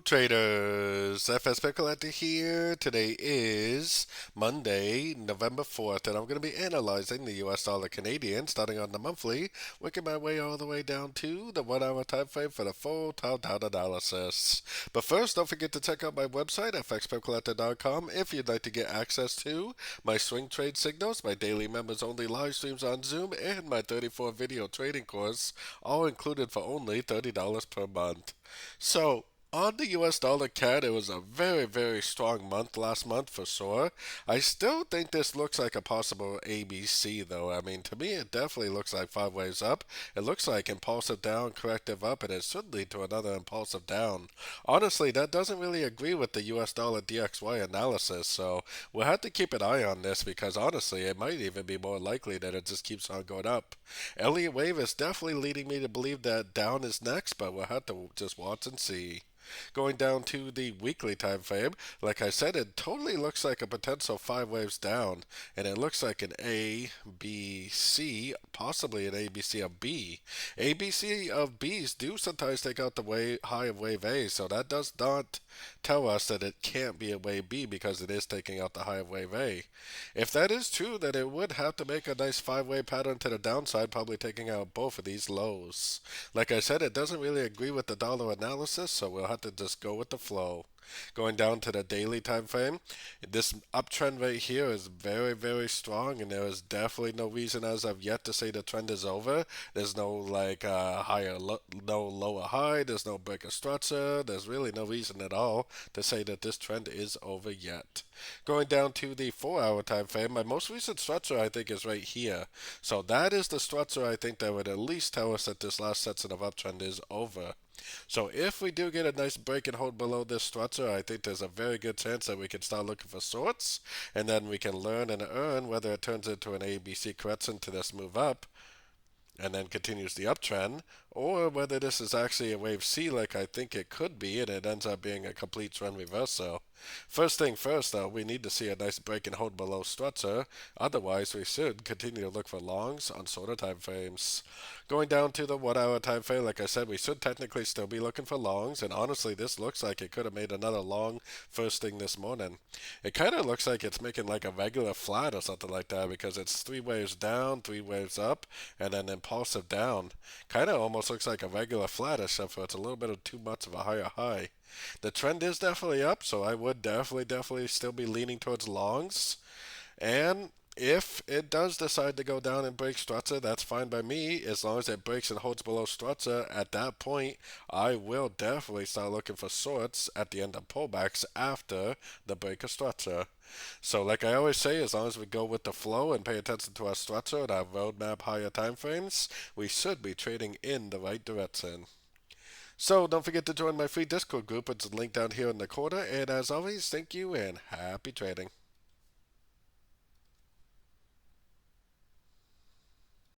Traders, FS Collector here. Today is Monday, November 4th, and I'm going to be analyzing the US dollar Canadian starting on the monthly, working my way all the way down to the 1 hour time frame for the full top-down analysis. But first, don't forget to check out my website, fxpipcollector.com, if you'd like to get access to my swing trade signals, my daily members only live streams on Zoom, and my 34 video trading course, all included for only $30 per month. So, on the US dollar CAD, it was a very, very strong month last month for sure. I still think this looks like a possible ABC though. I mean, to me, it definitely looks like five waves up. It looks like impulsive down, corrective up, and it should lead to another impulsive down. Honestly, that doesn't really agree with the US dollar DXY analysis, so we'll have to keep an eye on this because honestly, it might even be more likely that it just keeps on going up. Elliott wave is definitely leading me to believe that down is next, but we'll have to just watch and see. Going down to the weekly time frame, like I said, it totally looks like a potential five waves down, and it looks like an A, B, C, possibly an A, B, C of B. A, B, C of B's do sometimes take out the high of wave A, so that does not tell us that it can't be a wave B because it is taking out the high of wave A. If that is true, then it would have to make a nice five-way pattern to the downside, probably taking out both of these lows. Like I said, it doesn't really agree with the dollar analysis, so we'll have to just go with the flow. Going down to the daily time frame, this uptrend right here is very, very strong, and there is definitely no reason as of yet to say the trend is over. There's no no lower high. There's no breaker structure. There's really no reason at all to say that this trend is over yet. Going down to the 4 hour time frame, my most recent structure I think is right here. So that is the structure I think that would at least tell us that this last section of uptrend is over. So if we do get a nice break and hold below this structure, I think there's a very good chance that we can start looking for sorts, and then we can learn and earn whether it turns into an ABC correction to this move up, and then continues the uptrend, or whether this is actually a wave C like I think it could be, and it ends up being a complete trend reversal. First thing first, though, we need to see a nice break and hold below structure. Otherwise, we should continue to look for longs on shorter time frames. Going down to the 1 hour time frame, like I said, we should technically still be looking for longs, and honestly, this looks like it could have made another long first thing this morning. It kind of looks like it's making like a regular flat or something like that because it's three waves down, three waves up, and then impulsive down. Kind of almost looks like a regular flat, except for it's a little bit of too much of a higher high. The trend is definitely up, so I would definitely still be leaning towards longs. And if it does decide to go down and break structure, that's fine by me. As long as it breaks and holds below structure, at that point, I will definitely start looking for shorts at the end of pullbacks after the break of structure. So, like I always say, as long as we go with the flow and pay attention to our structure and our roadmap higher time frames, we should be trading in the right direction. So, don't forget to join my free Discord group. It's linked down here in the corner. And as always, thank you and happy trading.